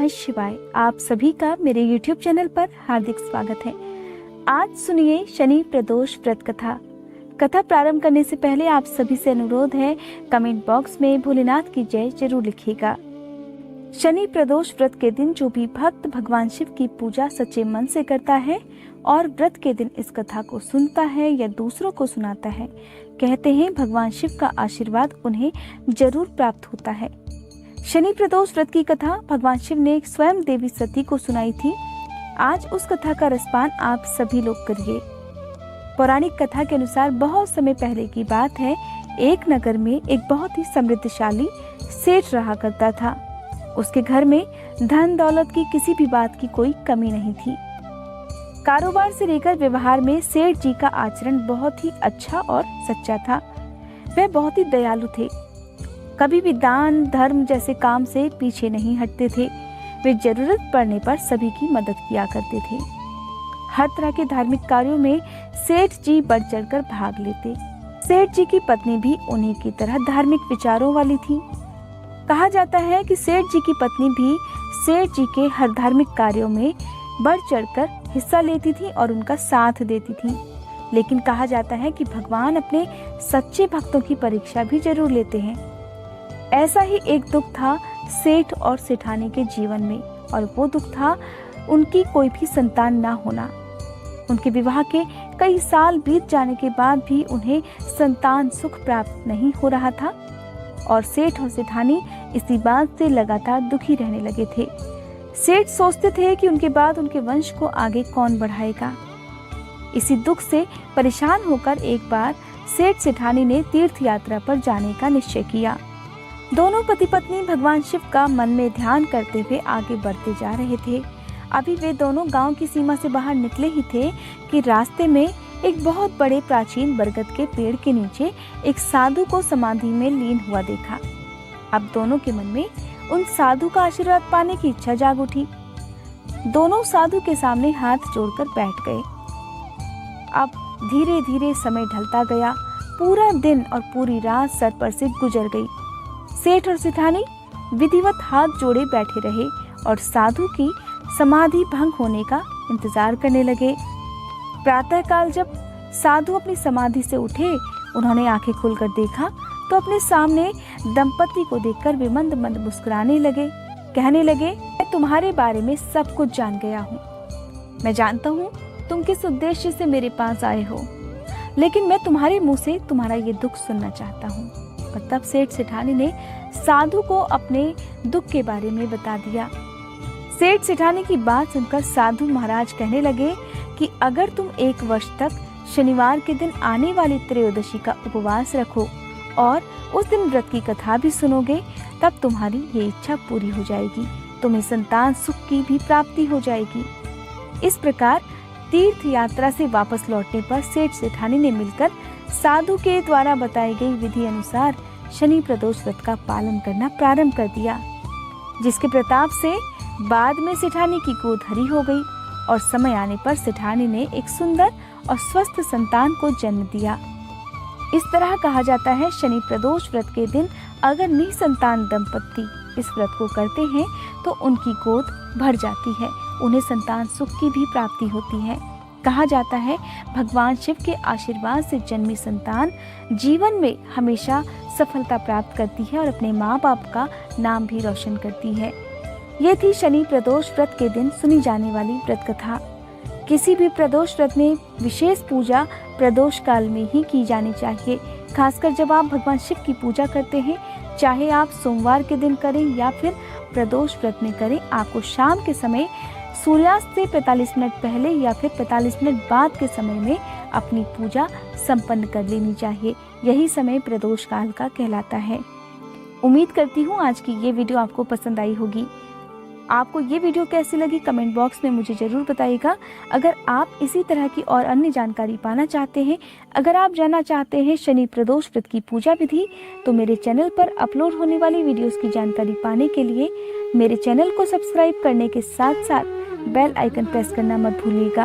नमः शिवाय। आप सभी का मेरे YouTube चैनल पर हार्दिक स्वागत है। आज सुनिए शनि प्रदोष व्रत कथा। कथा प्रारंभ करने से पहले आप सभी से अनुरोध है, कमेंट बॉक्स में भोलेनाथ की जय जरूर लिखिएगा। शनि प्रदोष व्रत के दिन जो भी भक्त भगवान शिव की पूजा सच्चे मन से करता है और व्रत के दिन इस कथा को सुनता है या दूसरों को सुनाता है, कहते हैं भगवान शिव का आशीर्वाद उन्हें जरूर प्राप्त होता है। शनि प्रदोष व्रत की कथा भगवान शिव ने स्वयं देवी सती को सुनाई थी। आज उस कथा का रसपान आप सभी लोग करिए। पौराणिक कथा के अनुसार बहुत समय पहले की बात है। एक नगर में एक बहुत ही समृद्धशाली सेठ रहा करता था। उसके घर में धन दौलत की किसी भी बात की कोई कमी नहीं थी। कारोबार से लेकर व्यवहार में सेठ जी का आचरण बहुत ही अच्छा और सच्चा था। वह बहुत ही दयालु थे। कभी भी दान धर्म जैसे काम से पीछे नहीं हटते थे। वे जरूरत पड़ने पर सभी की मदद किया करते थे। हर तरह के धार्मिक कार्यों में सेठ जी बढ़ चढ़कर भाग लेते। सेठ जी की पत्नी भी उन्हीं की तरह धार्मिक विचारों वाली थी। कहा जाता है कि सेठ जी की पत्नी भी सेठ जी के हर धार्मिक कार्यों में बढ़ चढ़कर हिस्सा लेती थी और उनका साथ देती थी। लेकिन कहा जाता है कि भगवान अपने सच्चे भक्तों की परीक्षा भी जरूर लेते हैं। ऐसा ही एक दुख था सेठ और सेठानी के जीवन में, और वो दुख था उनकी कोई भी संतान ना होना। उनके विवाह के कई साल बीत जाने के बाद भी उन्हें संतान सुख प्राप्त नहीं हो रहा था और सेठ और सेठानी इसी बात से लगातार दुखी रहने लगे थे। सेठ सोचते थे कि उनके बाद उनके वंश को आगे कौन बढ़ाएगा। इसी दुख से परेशान होकर एक बार सेठ सेठानी ने तीर्थ यात्रा पर जाने का निश्चय किया। दोनों पति पत्नी भगवान शिव का मन में ध्यान करते हुए आगे बढ़ते जा रहे थे। अभी वे दोनों गांव की सीमा से बाहर निकले ही थे कि रास्ते में एक बहुत बड़े प्राचीन बरगद के पेड़ के नीचे एक साधु को समाधि में लीन हुआ देखा। अब दोनों के मन में उन साधु का आशीर्वाद पाने की इच्छा जाग उठी। दोनों साधु के सामने हाथ जोड़कर बैठ गए। अब धीरे धीरे समय ढलता गया। पूरा दिन और पूरी रात सर पर से गुजर गई। सेठ और सेठानी विधिवत हाथ जोड़े बैठे रहे और साधु की समाधि भंग होने का इंतजार करने लगे। प्रातःकाल जब साधु अपनी समाधि से उठे, उन्होंने आंखें खोलकर देखा तो अपने सामने दंपति को देखकर वे मंद मंद मुस्कुराने लगे। कहने लगे, मैं तुम्हारे बारे में सब कुछ जान गया हूँ। मैं जानता हूँ तुम किस उद्देश्य से मेरे पास आए हो, लेकिन मैं तुम्हारे मुंह से तुम्हारा ये दुख सुनना चाहता हूँ। और तब सेठ सेठानी ने साधु को अपने दुख के बारे में बता दिया। सेठ सेठानी की बात सुनकर साधु महाराज कहने लगे कि अगर तुम 1 वर्ष तक शनिवार के दिन आने वाली त्रयोदशी का उपवास रखो और उस दिन व्रत की कथा भी सुनोगे, तब तुम्हारी ये इच्छा पूरी हो जाएगी। तुम्हें संतान सुख की भी प्राप्ति हो जाएगी। इस प्रकार तीर्थ यात्रा से वापस लौटने पर सेठ सेठानी ने मिलकर साधु के द्वारा बताई गई विधि अनुसार शनि प्रदोष व्रत का पालन करना प्रारंभ कर दिया, जिसके प्रताप से बाद में सेठानी की गोद हरी हो गई और समय आने पर सेठानी ने एक सुंदर और स्वस्थ संतान को जन्म दिया। इस तरह कहा जाता है, शनि प्रदोष व्रत के दिन अगर निसंतान दंपति इस व्रत को करते हैं तो उनकी गोद भर जाती है, उन्हें संतान सुख की भी प्राप्ति होती है। कहा जाता है, भगवान शिव के आशीर्वाद से जन्मी संतान जीवन में हमेशा सफलता प्राप्त करती है और अपने माँ बाप का नाम भी रोशन करती है। ये थी शनि प्रदोष व्रत के दिन सुनी जाने वाली व्रत कथा। किसी भी प्रदोष व्रत में विशेष पूजा प्रदोष काल में ही की जानी चाहिए, खासकर जब आप भगवान शिव की पूजा करते हैं। चाहे आप सोमवार के दिन करें या फिर प्रदोष व्रत में करें, आपको शाम के समय सूर्यास्त से 45 मिनट पहले या फिर 45 मिनट बाद के समय में अपनी पूजा संपन्न कर लेनी चाहिए। यही समय प्रदोष काल का कहलाता है। उम्मीद करती हूँ आज की ये वीडियो आपको पसंद आई होगी। आपको ये वीडियो कैसी लगी कमेंट बॉक्स में मुझे ज़रूर बताइएगा। अगर आप इसी तरह की और अन्य जानकारी पाना चाहते हैं, अगर आप जानना चाहते हैं शनि प्रदोष व्रत की पूजा विधि, तो मेरे चैनल पर अपलोड होने वाली वीडियोस की जानकारी पाने के लिए मेरे चैनल को सब्सक्राइब करने के साथ साथ बेल आइकन प्रेस करना मत भूलिएगा।